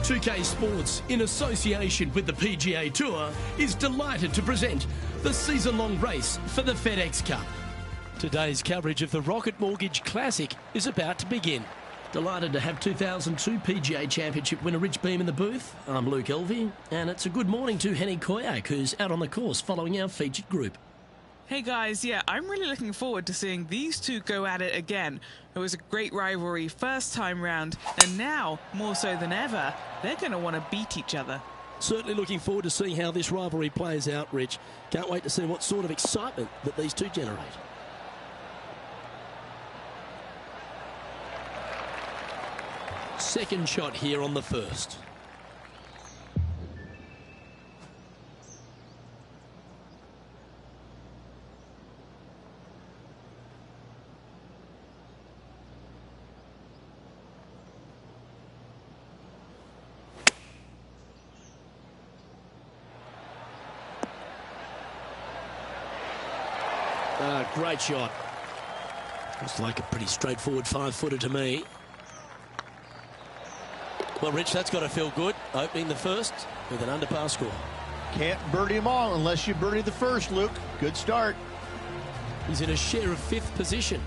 2K Sports, in association with the PGA Tour, is delighted to present the season-long race for the FedEx Cup. Today's coverage of the Rocket Mortgage Classic is about to begin. Delighted to have 2002 PGA Championship winner Rich Beem in the booth. I'm Luke Elvey, and it's a good morning to Henny Koyak, who's out on the course following our featured group. Hey guys, yeah, I'm really looking forward to seeing these two go at it again. It was a great rivalry first time round, and now, more so than ever, they're going to want to beat each other. Certainly looking forward to seeing how this rivalry plays out, Rich. Can't wait to see what sort of excitement that these two generate. Second shot here on the first. Great shot. Looks like a pretty straightforward 5-footer to me. Well, Rich, that's got to feel good, opening the first with an underpass score. Can't birdie them all unless you birdie the first, Luke. Good start. He's in a share of 5th position.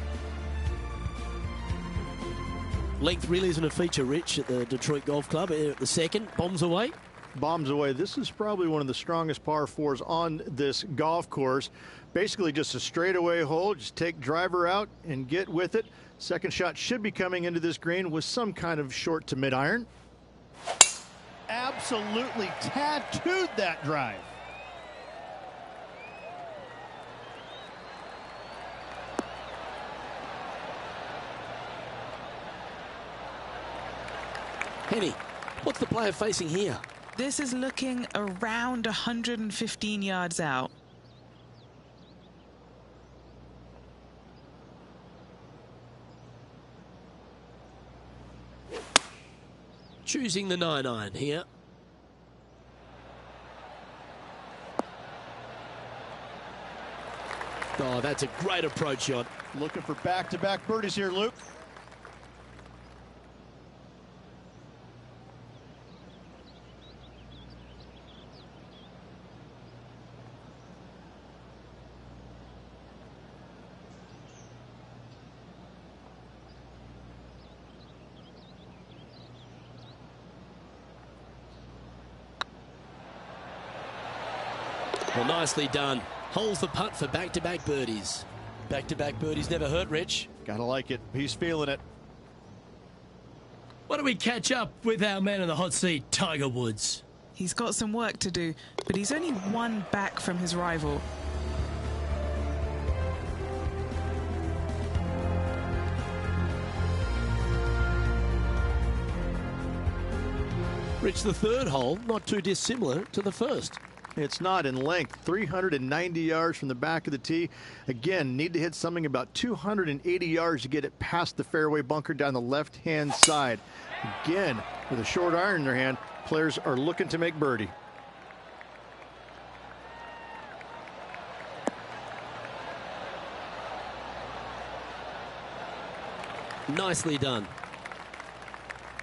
Length really isn't a feature, Rich, at the Detroit Golf Club. At the second, bombs away. Bombs away. This is probably one of the strongest par 4s on this golf course. Basically just a straightaway hole. Just take driver out and get with it. Second shot should be coming into this green with some kind of short to mid iron. Absolutely tattooed that drive. Henny, what's the player facing here? This is looking around 115 yards out. Choosing the 9-iron here. Oh, that's a great approach shot. Looking for back-to-back birdies here, Luke. Well, nicely done. Holds the putt for back-to-back birdies. Back-to-back birdies never hurt, Rich. Gotta like it. He's feeling it. Why don't we catch up with our man in the hot seat, Tiger Woods? He's got some work to do, but he's only one back from his rival. Rich, the third hole, not too dissimilar to the first. It's not in length. 390 yards from the back of the tee. Again, need to hit something about 280 yards to get it past the fairway bunker down the left-hand side. Again, with a short iron in their hand, players are looking to make birdie. Nicely done.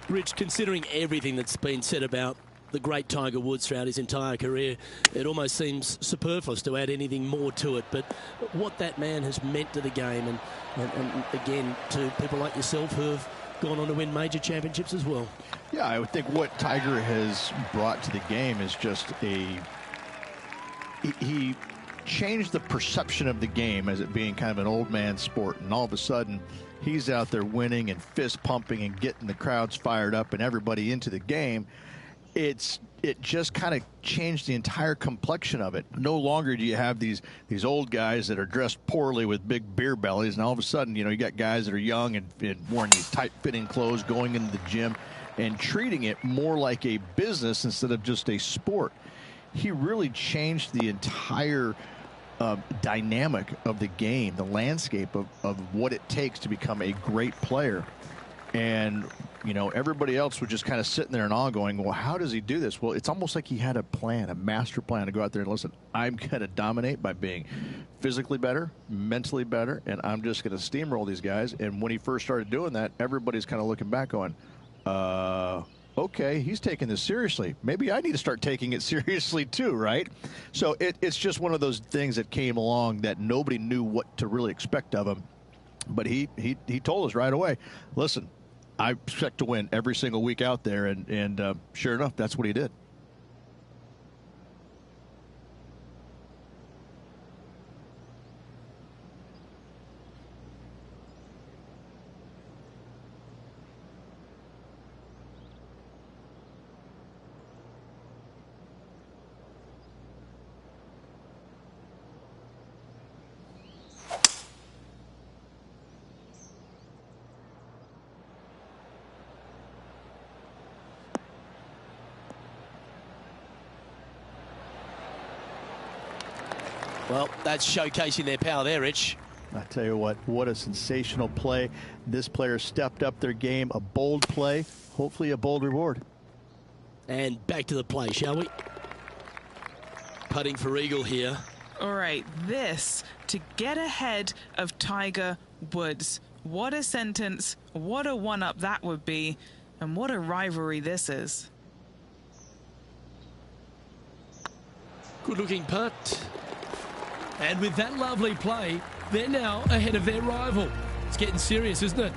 Rich, considering everything that's been said about the great Tiger Woods throughout his entire career, it almost seems superfluous to add anything more to it. But what that man has meant to the game, and again, to people like yourself who have gone on to win major championships as well. Yeah, I would think what Tiger has brought to the game is just he changed the perception of the game as it being kind of an old man sport, and all of a sudden he's out there winning and fist pumping and getting the crowds fired up and everybody into the game. It just kind of changed the entire complexion of it. No longer do you have these old guys that are dressed poorly with big beer bellies, and all of a sudden, you got guys that are young and wearing these tight-fitting clothes, going into the gym and treating it more like a business instead of just a sport. He really changed the entire dynamic of the game, the landscape of what it takes to become a great player. And everybody else was just kind of sitting there in awe going, well, how does he do this? Well, it's almost like he had a plan, a master plan to go out there and listen, I'm going to dominate by being physically better, mentally better, and I'm just going to steamroll these guys. And when he first started doing that, everybody's kind of looking back going, okay, he's taking this seriously. Maybe I need to start taking it seriously too, right? So it's just one of those things that came along that nobody knew what to really expect of him. But he told us right away, listen, I expect to win every single week out there. And sure enough, that's what he did. Well, that's showcasing their power there, Rich. I tell you what a sensational play. This player stepped up their game, a bold play, hopefully a bold reward. And back to the play, shall we? Putting for eagle here. All right, this to get ahead of Tiger Woods. What a sentence, what a one-up that would be, and what a rivalry this is. Good-looking putt. And with that lovely play, they're now ahead of their rival. It's getting serious, isn't it?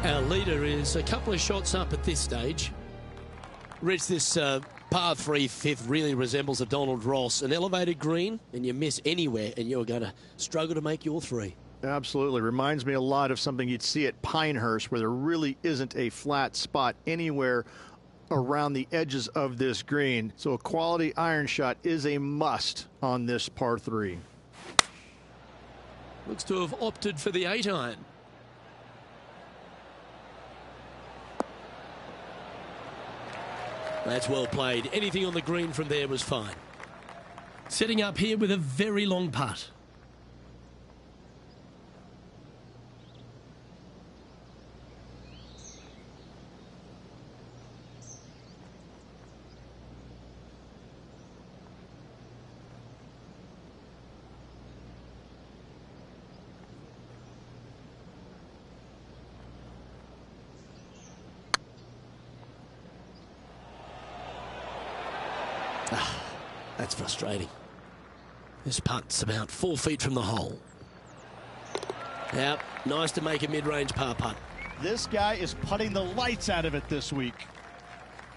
Our leader is a couple of shots up at this stage. Rich, this par 3 fifth really resembles a Donald Ross, an elevated green, and you miss anywhere, and you're going to struggle to make your 3. Absolutely. Reminds me a lot of something you'd see at Pinehurst, where there really isn't a flat spot anywhere around the edges of this green. So a quality iron shot is a must on this par 3. Looks to have opted for the 8-iron. That's well played. Anything on the green from there was fine. Setting up here with a very long putt. That's frustrating. This putt's about 4 feet from the hole. Yep, nice to make a mid-range par putt. This guy is putting the lights out of it this week.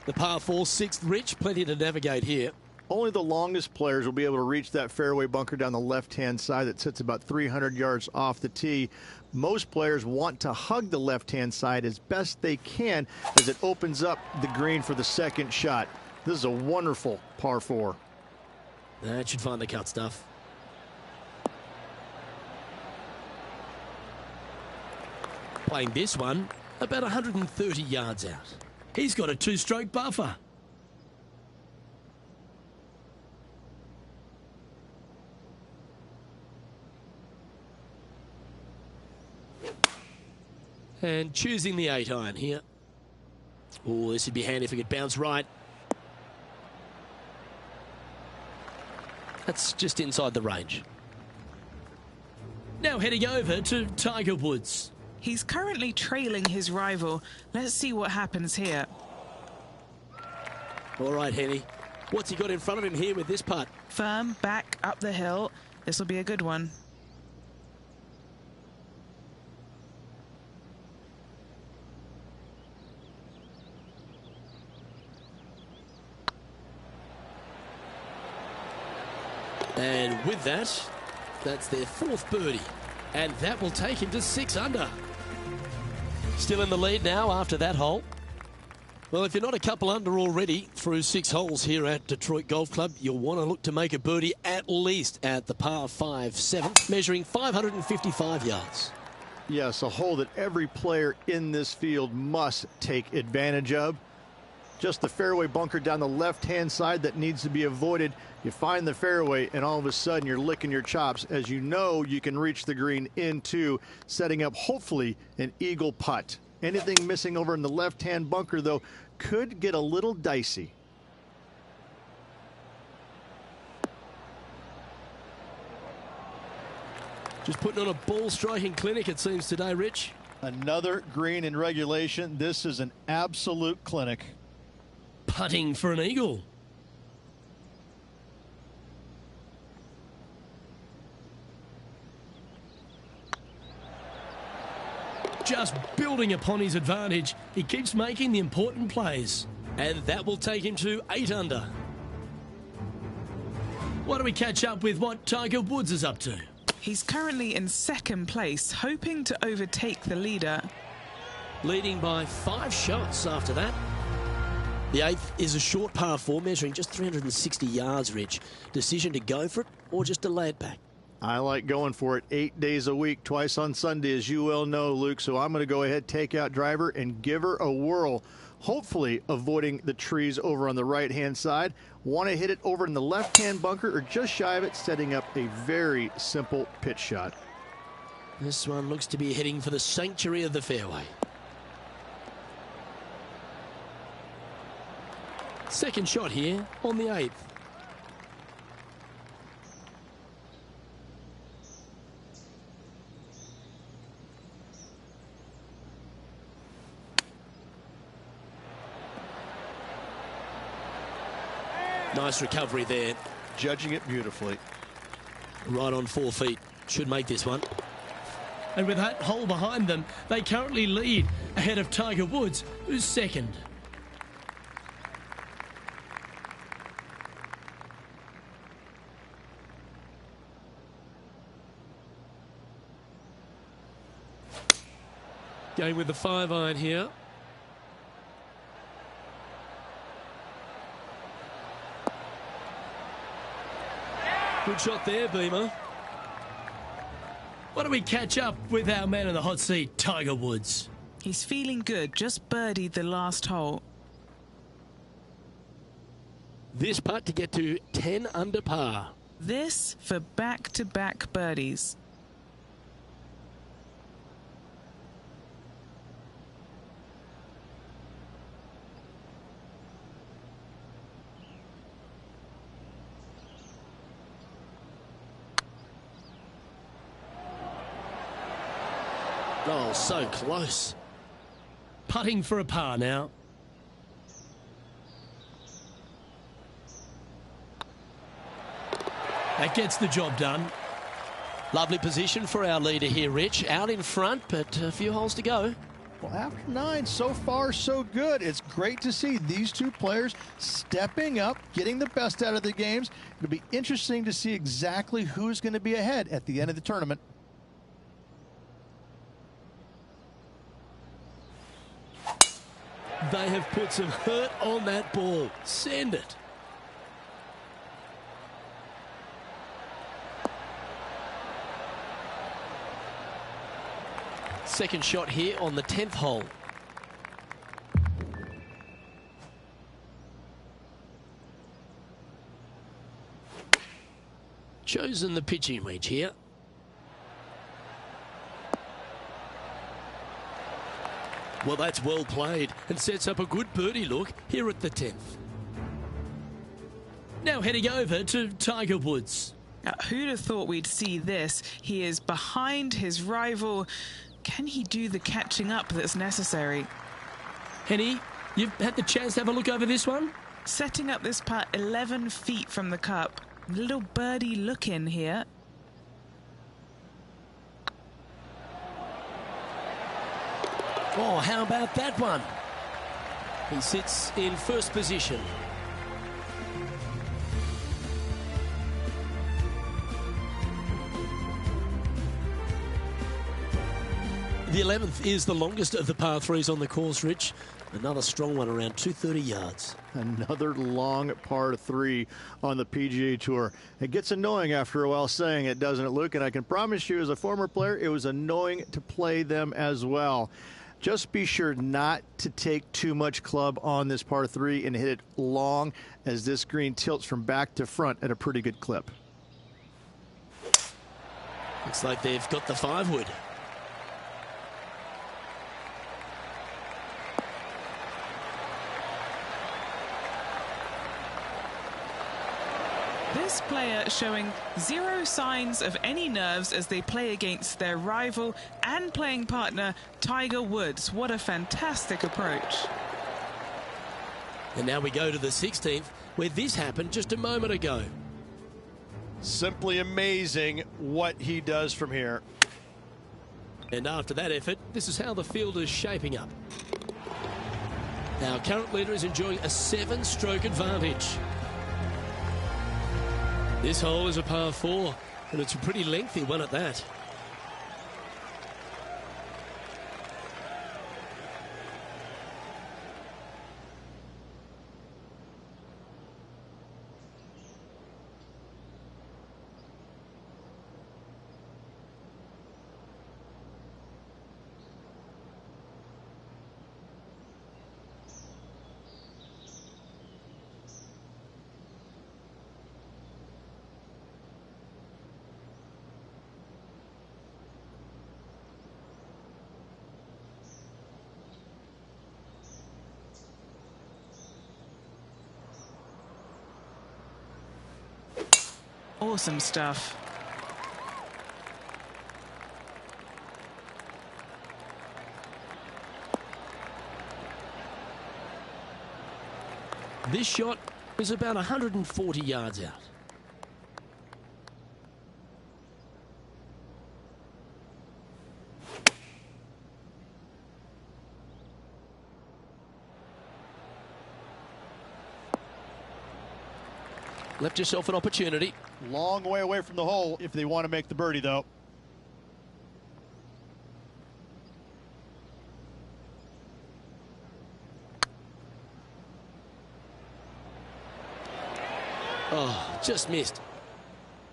The par 4, 6th, Rich, plenty to navigate here. Only the longest players will be able to reach that fairway bunker down the left-hand side that sits about 300 yards off the tee. Most players want to hug the left-hand side as best they can as it opens up the green for the second shot. This is a wonderful par 4. That should find the cut stuff. Playing this one about 130 yards out. He's got a 2-stroke buffer. And choosing the 8-iron here. Oh, this would be handy if it could bounce right. That's just inside the range. Now heading over to Tiger Woods. He's currently trailing his rival. Let's see what happens here. All right, Henny. What's he got in front of him here with this putt? Firm, back, up the hill. This will be a good one. And with that, that's their 4th birdie. And that will take him to 6 under. Still in the lead now after that hole. Well, if you're not a couple under already through 6 holes here at Detroit Golf Club, you'll want to look to make a birdie at least at the par 5 7th, measuring 555 yards. Yes, a hole that every player in this field must take advantage of. Just the fairway bunker down the left-hand side that needs to be avoided. You find the fairway, and all of a sudden you're licking your chops as you know you can reach the green into, setting up hopefully an eagle putt. Anything missing over in the left-hand bunker, though, could get a little dicey. Just putting on a ball striking clinic, it seems, today, Rich. Another green in regulation. This is an absolute clinic. Putting for an eagle. Just building upon his advantage, he keeps making the important plays. And that will take him to 8 under. Why don't we catch up with what Tiger Woods is up to? He's currently in second place, hoping to overtake the leader. Leading by 5 shots after that. The 8th is a short par 4, measuring just 360 yards, Rich. Decision to go for it or just delay it back? I like going for it 8 days a week, twice on Sunday, as you well know, Luke. So I'm going to go ahead, take out driver, and give her a whirl. Hopefully avoiding the trees over on the right-hand side. Want to hit it over in the left-hand bunker or just shy of it, setting up a very simple pitch shot. This one looks to be heading for the sanctuary of the fairway. Second shot here on the 8th. Nice recovery there. Judging it beautifully. Right on 4 feet. Should make this one. And with that hole behind them, they currently lead ahead of Tiger Woods, who's second. Going with the 5-iron here. Good shot there, Beamer. Why don't we catch up with our man in the hot seat, Tiger Woods? He's feeling good, just birdied the last hole. This putt to get to 10 under par. This for back-to-back birdies. Oh, so close. Putting for a par now. That gets the job done. Lovely position for our leader here, Rich. Out in front, but a few holes to go. Well, after 9, so far so good. It's great to see these two players stepping up, getting the best out of the games. It'll be interesting to see exactly who's going to be ahead at the end of the tournament. They have put some hurt on that ball. Send it. Second shot here on the 10th hole. Chosen the pitching wedge here. Well, that's well played and sets up a good birdie look here at the 10th. Now heading over to Tiger Woods. Who'd have thought we'd see this? He is behind his rival. Can he do the catching up that's necessary? Henny, you've had the chance to have a look over this one? Setting up this putt 11 feet from the cup. Little birdie look in here. Oh, how about that one? He sits in first position. The 11th is the longest of the par 3s on the course, Rich. Another strong one, around 230 yards. Another long par 3 on the PGA Tour. It gets annoying after a while saying it, doesn't it, Luke? And I can promise you, as a former player, it was annoying to play them as well. Just be sure not to take too much club on this par 3 and hit it long, as this green tilts from back to front at a pretty good clip. Looks like they've got the 5-wood. This this player showing zero signs of any nerves as they play against their rival and playing partner Tiger Woods. What a fantastic approach. And now we go to the 16th, where this happened just a moment ago. Simply amazing what he does from here. And after that effort, this is how the field is shaping up. Our current leader is enjoying a 7-stroke advantage. This hole is a par 4, and it's a pretty lengthy one at that. Awesome stuff. This shot is about 140 yards out. Left yourself an opportunity. Long way away from the hole if they want to make the birdie, though. Oh, just missed.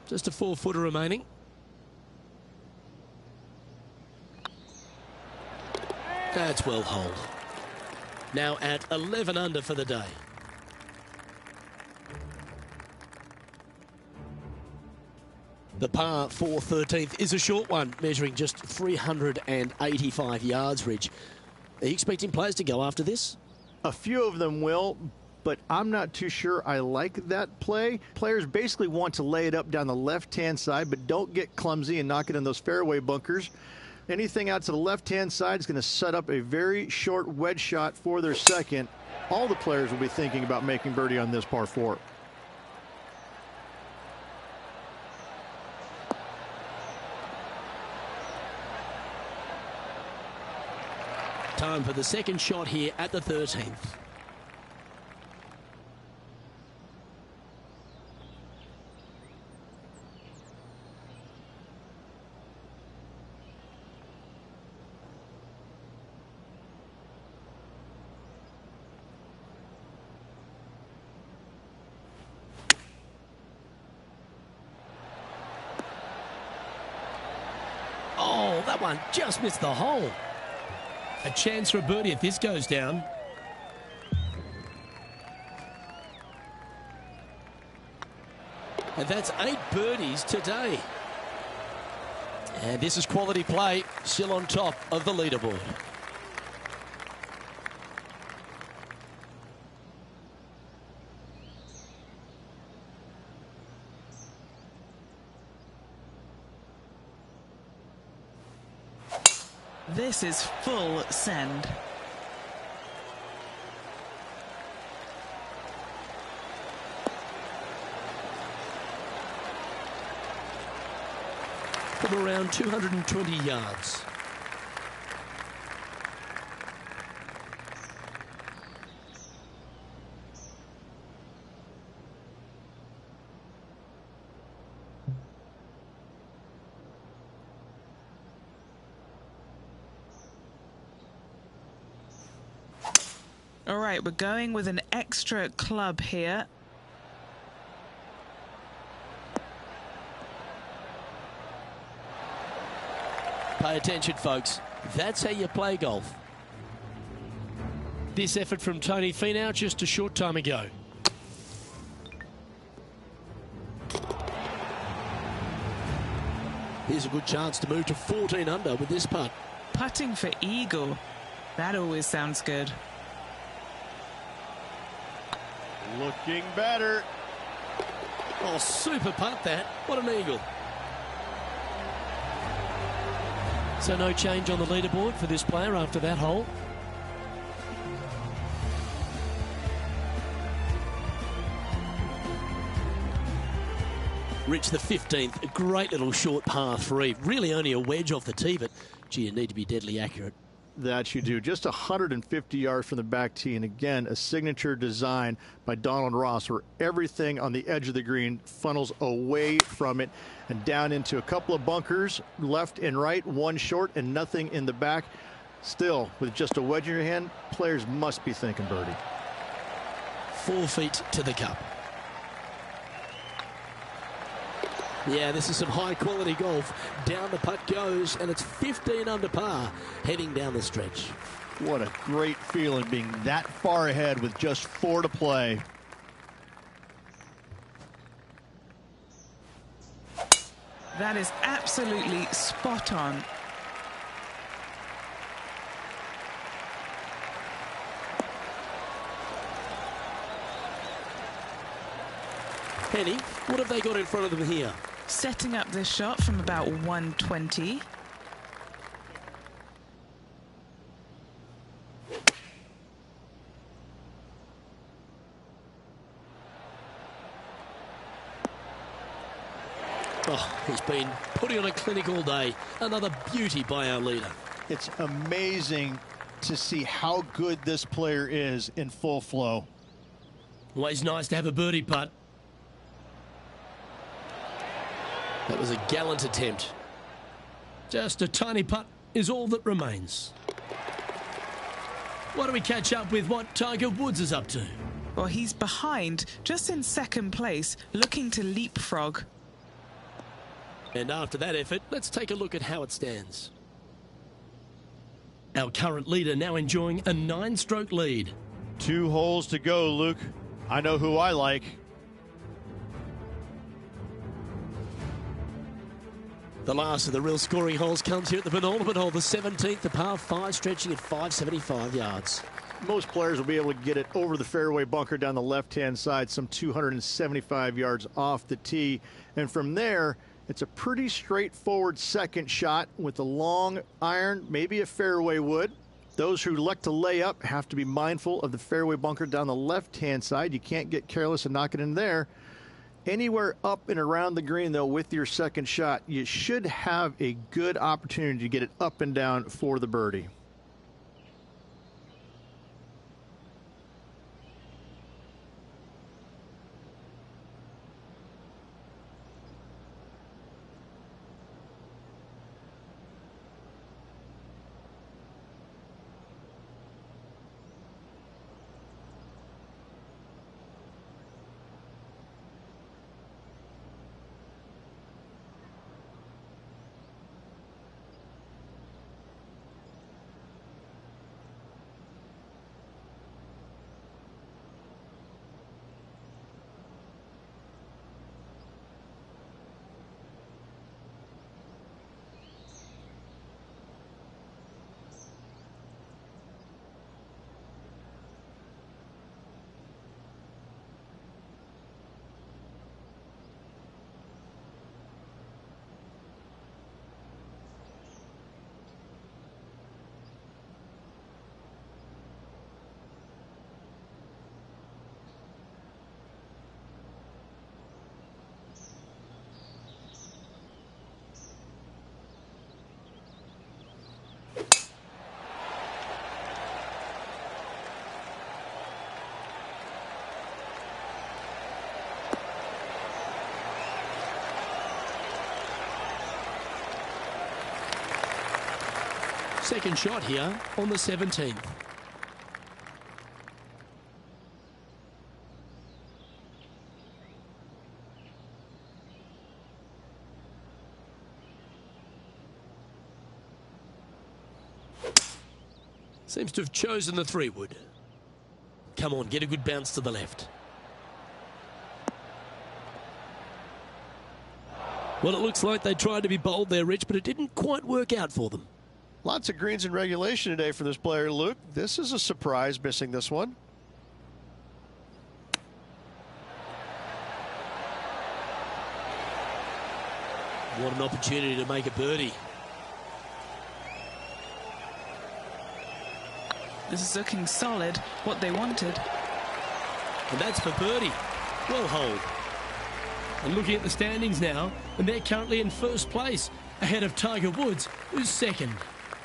Just a 4-footer remaining. That's well holed. Now at 11 under for the day. The par 4 13th is a short one, measuring just 385 yards, Ridge. Are you expecting players to go after this? A few of them will, but I'm not too sure I like that play. Players basically want to lay it up down the left-hand side, but don't get clumsy and knock it in those fairway bunkers. Anything out to the left-hand side is going to set up a very short wedge shot for their second. All the players will be thinking about making birdie on this par 4. Time for the second shot here at the 13th. Oh, that one just missed the hole. A chance for a birdie if this goes down. And that's 8 birdies today. And this is quality play, still on top of the leaderboard. This is full send. From around 220 yards. All right, we're going with an extra club here. Pay attention, folks. That's how you play golf. This effort from Tony Finau just a short time ago. Here's a good chance to move to 14 under with this putt. Putting for eagle. That always sounds good. Looking better. Oh, super putt that. What an eagle. So no change on the leaderboard for this player after that hole. Rich, the 15th, a great little short par 3. Really only a wedge off the tee, but gee, you need to be deadly accurate. That you do. Just 150 yards from the back tee. And again, a signature design by Donald Ross where everything on the edge of the green funnels away from it and down into a couple of bunkers, left and right, one short and nothing in the back. Still, with just a wedge in your hand, players must be thinking birdie. 4 feet to the cup. Yeah, this is some high-quality golf. Down the putt goes, and it's 15 under par, heading down the stretch. What a great feeling being that far ahead with just 4 to play. That is absolutely spot on. Penny, what have they got in front of them here? Setting up this shot from about 120. Oh, he's been putting on a clinic all day. Another beauty by our leader. It's amazing to see how good this player is in full flow. Always nice to have a birdie putt. That was a gallant attempt. Just a tiny putt is all that remains. Why don't we catch up with what Tiger Woods is up to? Well, he's behind, just in second place, looking to leapfrog. And after that effort, let's take a look at how it stands. Our current leader now enjoying a 9-stroke lead. 2 holes to go, Luke. I know who I like. The last of the real scoring holes comes here at the penultimate hole, the 17th, the par 5, stretching at 575 yards. Most players will be able to get it over the fairway bunker down the left-hand side, some 275 yards off the tee. And from there, it's a pretty straightforward second shot with a long iron, maybe a fairway wood. Those who elect to lay up have to be mindful of the fairway bunker down the left-hand side. You can't get careless and knock it in there. Anywhere up and around the green, though, with your second shot, you should have a good opportunity to get it up and down for the birdie. Second shot here on the 17th. Seems to have chosen the 3-wood. Come on, get a good bounce to the left. Well, it looks like they tried to be bold there, Rich, but it didn't quite work out for them. Lots of greens in regulation today for this player, Luke. This is a surprise, missing this one. What an opportunity to make a birdie. This is looking solid, what they wanted. And that's for birdie. Well holed. And looking at the standings now, and they're currently in first place, ahead of Tiger Woods, who's second.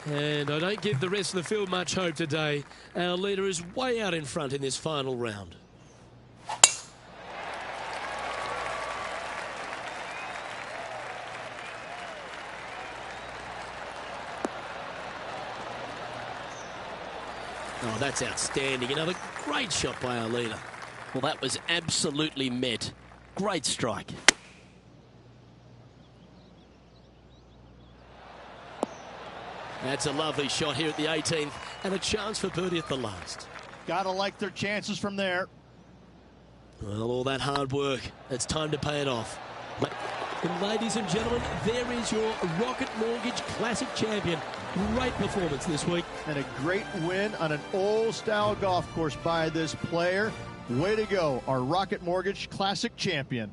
And I don't give the rest of the field much hope today. Our leader is way out in front in this final round. Oh, that's outstanding. Another great shot by our leader. Well, that was absolutely met. Great strike. That's a lovely shot here at the 18th, and a chance for birdie at the last. Gotta like their chances from there. Well, all that hard work, it's time to pay it off. And ladies and gentlemen, there is your Rocket Mortgage Classic champion. Great performance this week. And a great win on an old-style golf course by this player. Way to go, our Rocket Mortgage Classic champion.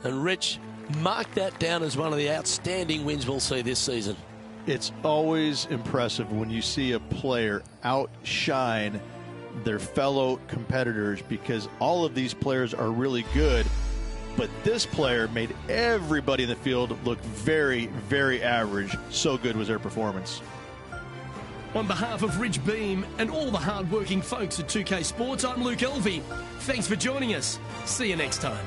And Rich, mark that down as one of the outstanding wins we'll see this season. It's always impressive when you see a player outshine their fellow competitors, because all of these players are really good, but this player made everybody in the field look very, very average. So good was their performance. On behalf of Rich Beam and all the hard-working folks at 2K Sports, I'm Luke Elvey. Thanks for joining us. See you next time.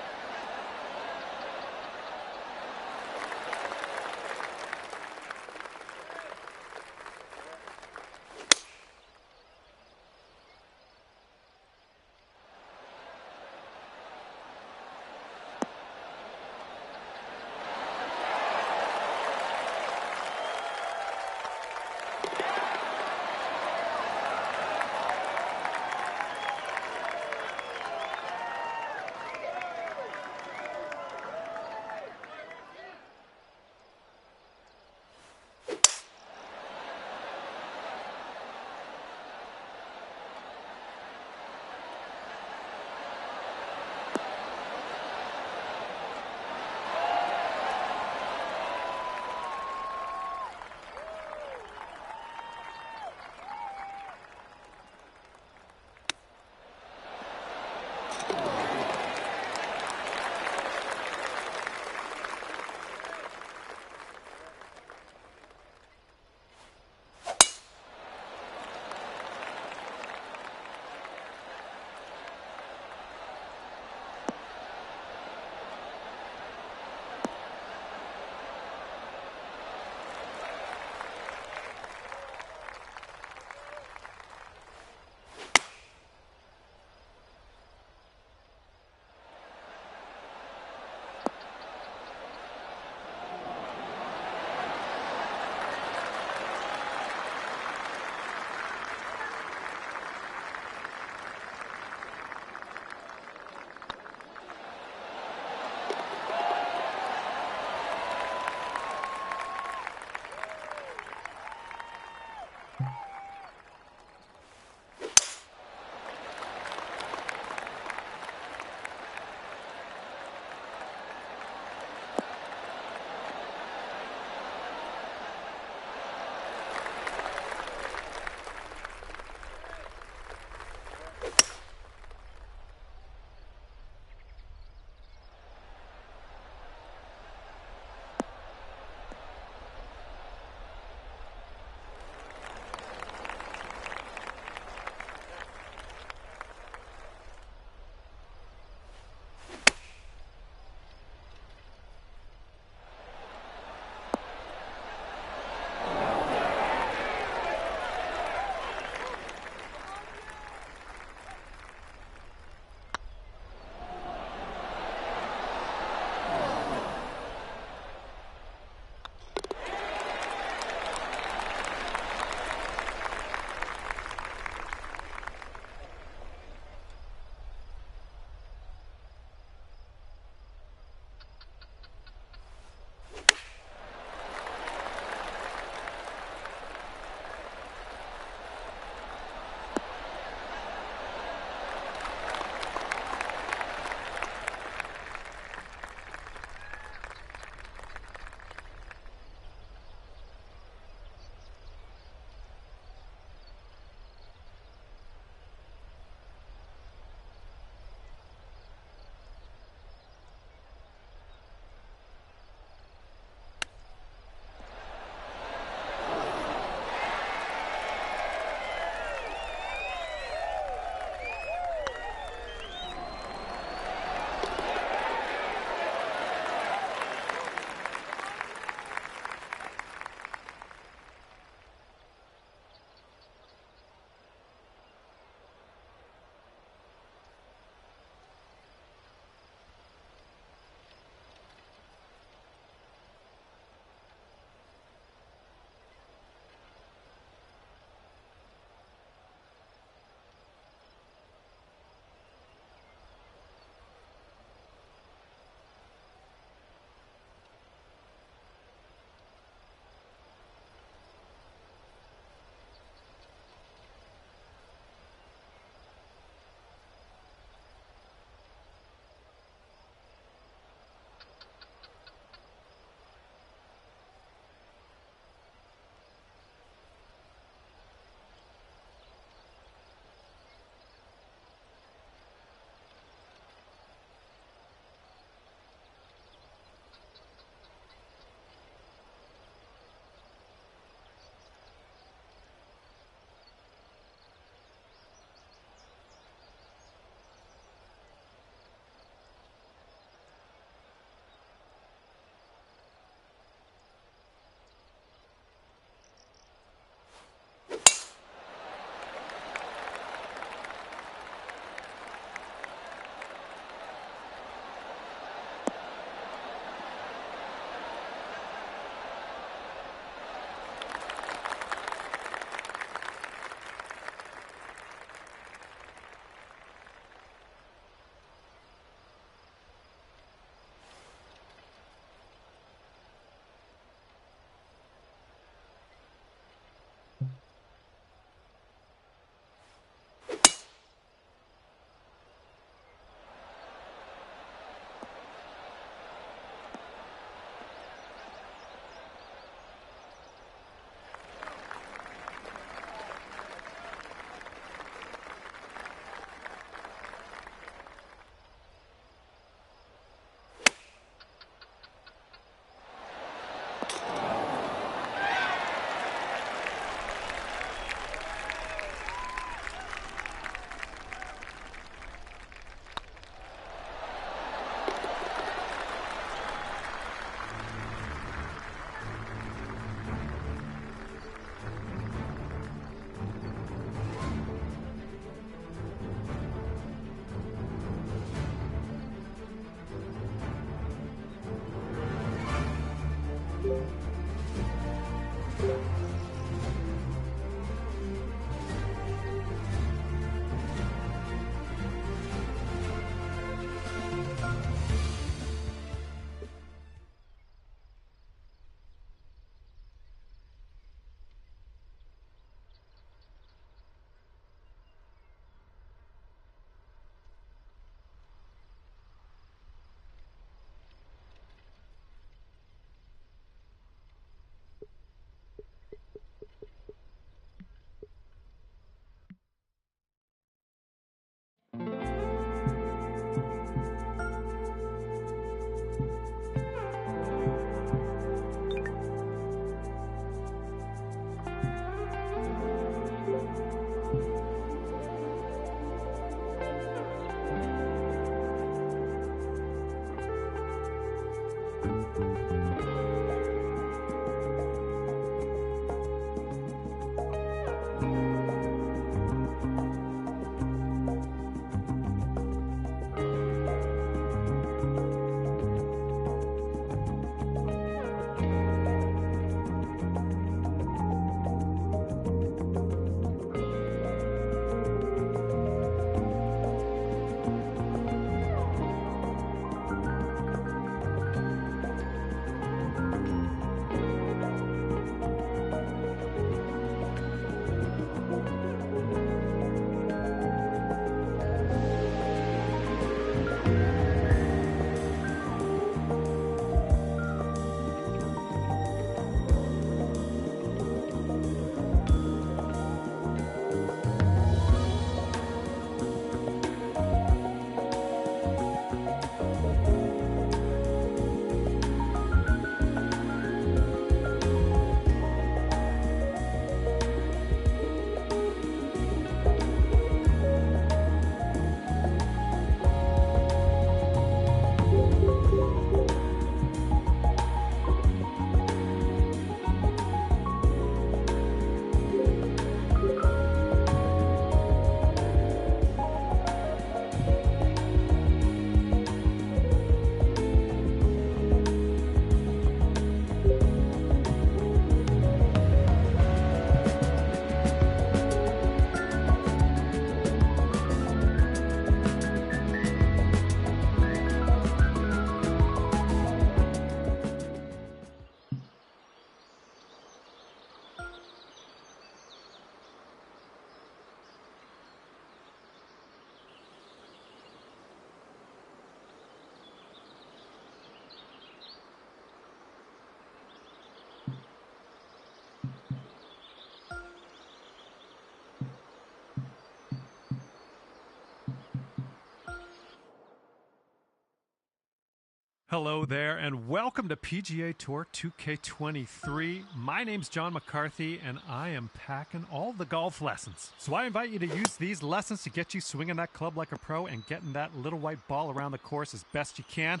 Hello there, and welcome to PGA Tour 2K23. My name's John McCarthy, and I am packing all the golf lessons. So I invite you to use these lessons to get you swinging that club like a pro and getting that little white ball around the course as best you can.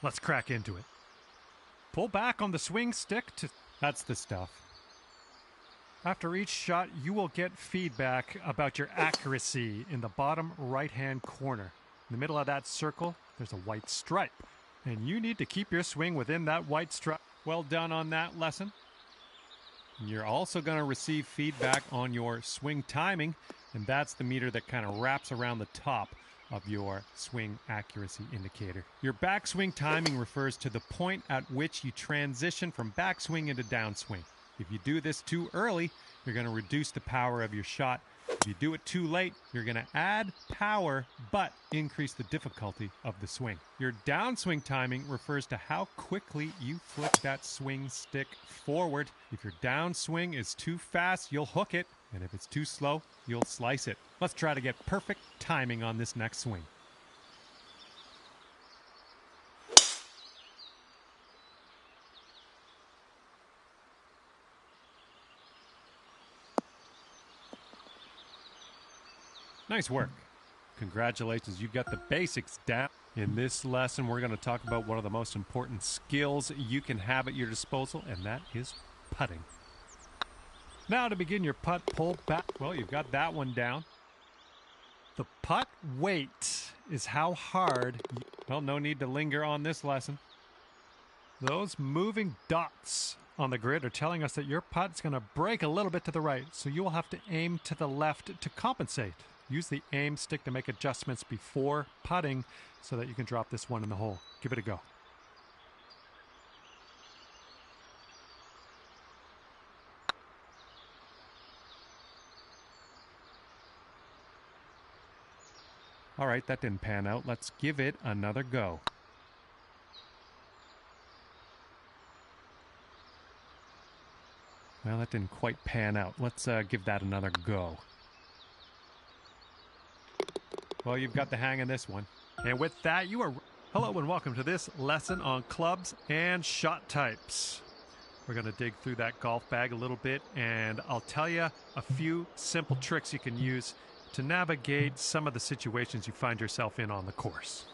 Let's crack into it. Pull back on the swing stick to... That's the stuff. After each shot, you will get feedback about your accuracy in the bottom right-hand corner. In the middle of that circle, there's a white stripe. And you need to keep your swing within that white stripe. Well done on that lesson. You're also going to receive feedback on your swing timing, and that's the meter that kind of wraps around the top of your swing accuracy indicator. Your backswing timing refers to the point at which you transition from backswing into downswing. If you do this too early, you're going to reduce the power of your shot. If you do it too late, you're going to add power but increase the difficulty of the swing. Your downswing timing refers to how quickly you flick that swing stick forward. If your downswing is too fast, you'll hook it, and if it's too slow, you'll slice it. Let's try to get perfect timing on this next swing. Nice work. Congratulations, you got the basics down. In this lesson, we're going to talk about one of the most important skills you can have at your disposal, and that is putting. Now to begin your putt, pull back. Well, you've got that one down. The putt weight is how hard, well, no need to linger on this lesson. Those moving dots on the grid are telling us that your putt's going to break a little bit to the right, so you will have to aim to the left to compensate. Use the aim stick to make adjustments before putting so that you can drop this one in the hole. Give it a go. All right, that didn't pan out. Let's give it another go. Well, that didn't quite pan out. Let's give that another go. Well, you've got the hang of this one. And with that, you are... Hello and welcome to this lesson on clubs and shot types. We're going to dig through that golf bag a little bit, and I'll tell you a few simple tricks you can use to navigate some of the situations you find yourself in on the course.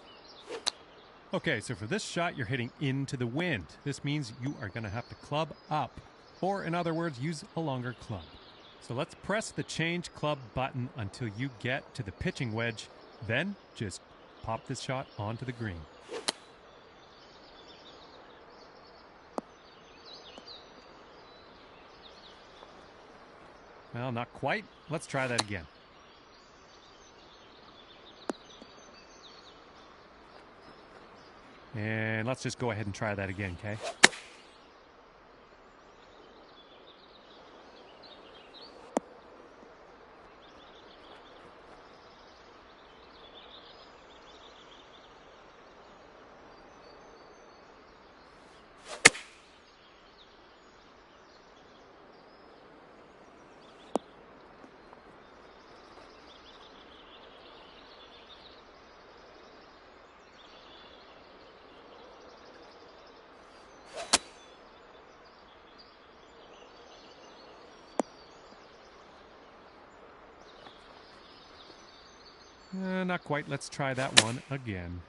Okay, so for this shot, you're hitting into the wind. This means you are going to have to club up, or in other words, use a longer club. So let's press the change club button until you get to the pitching wedge, then just pop this shot onto the green. Well, not quite. Let's try that again. And let's just go ahead and try that again, okay? Not quite. Let's try that one again.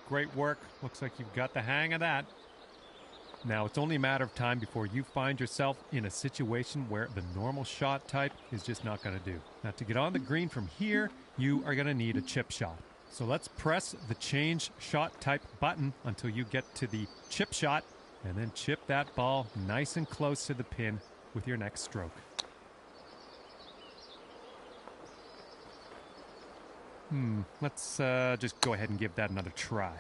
Great work. Looks like you've got the hang of that. Now, it's only a matter of time before you find yourself in a situation where the normal shot type is just not going to do. Now, to get on the green from here, you are going to need a chip shot. So let's press the change shot type button until you get to the chip shot, and then chip that ball nice and close to the pin with your next stroke. Let's just go ahead and give that another try.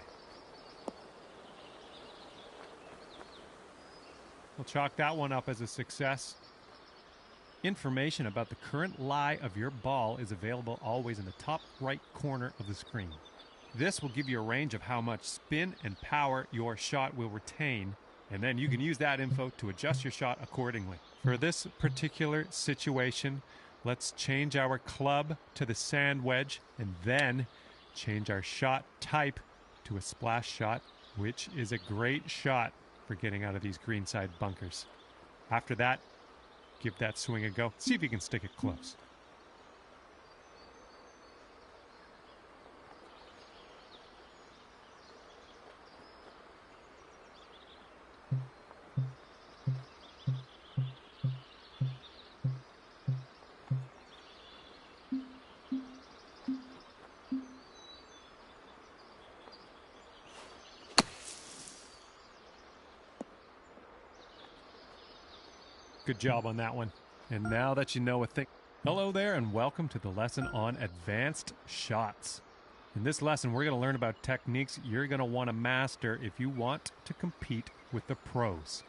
We'll chalk that one up as a success. Information about the current lie of your ball is available always in the top right corner of the screen. This will give you a range of how much spin and power your shot will retain, and then you can use that info to adjust your shot accordingly. For this particular situation, let's change our club to the sand wedge and then change our shot type to a splash shot, which is a great shot for getting out of these greenside bunkers. After that, give that swing a go. See if you can stick it close. Good job on that one. And now that you know a thing... Hello there and welcome to the lesson on advanced shots. In this lesson, we're going to learn about techniques you're going to want to master if you want to compete with the pros.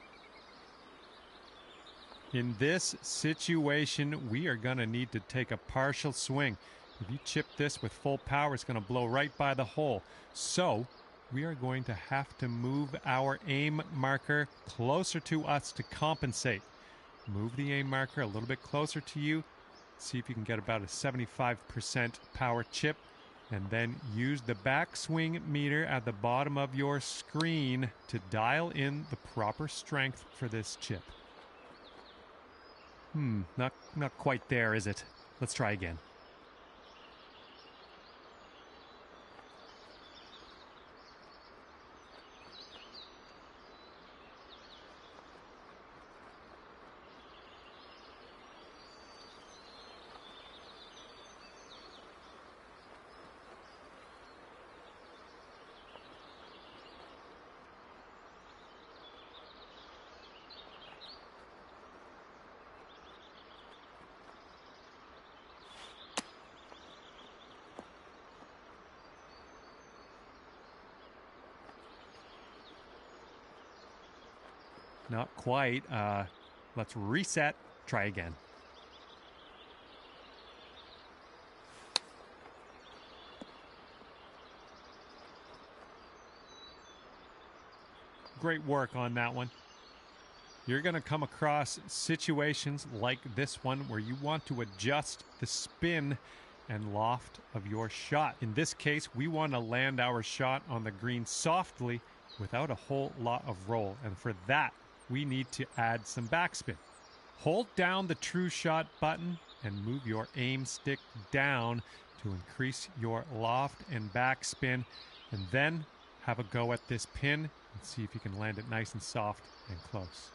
In this situation, we are going to need to take a partial swing. If you chip this with full power, it's going to blow right by the hole. So, we are going to have to move our aim marker closer to us to compensate. Move the aim marker a little bit closer to you. See if you can get about a 75% power chip. And then use the backswing meter at the bottom of your screen to dial in the proper strength for this chip. Not quite there, is it? Let's try again. Not quite. Let's reset. Try again. Great work on that one. You're going to come across situations like this one where you want to adjust the spin and loft of your shot. In this case, we want to land our shot on the green softly without a whole lot of roll. And for that, we need to add some backspin. Hold down the true shot button and move your aim stick down to increase your loft and backspin. And then have a go at this pin and see if you can land it nice and soft and close.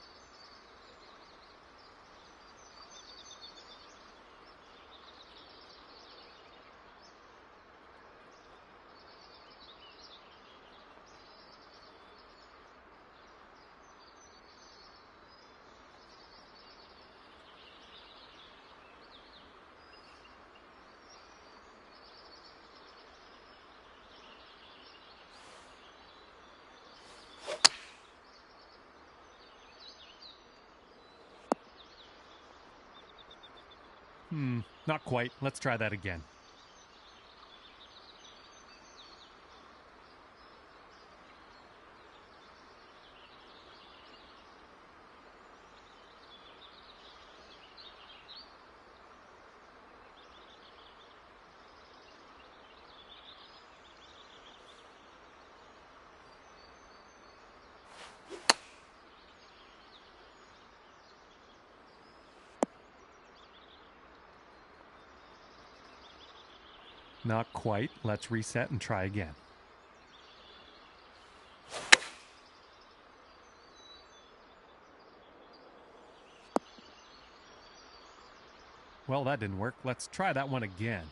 Not quite. Let's try that again. Not quite. Let's reset and try again. Well, that didn't work. Let's try that one again.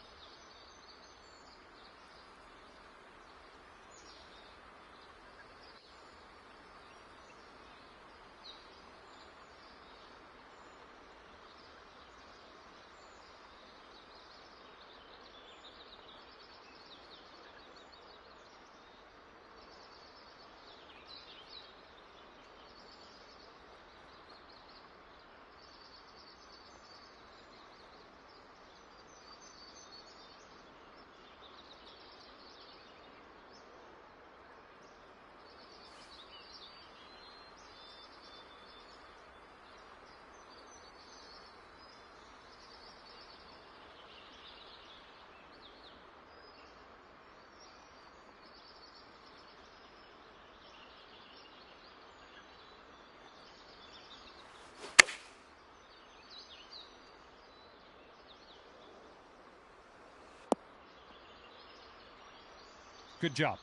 Good job.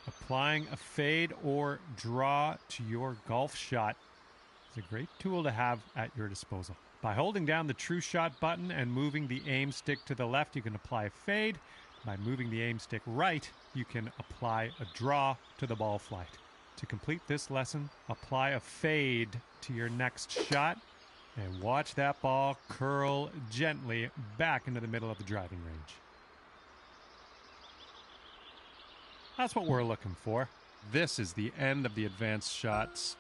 Applying a fade or draw to your golf shot is a great tool to have at your disposal. By holding down the true shot button and moving the aim stick to the left, you can apply a fade. By moving the aim stick right, you can apply a draw to the ball flight. To complete this lesson, apply a fade to your next shot and watch that ball curl gently back into the middle of the driving range. That's what we're looking for. This is the end of the advanced shots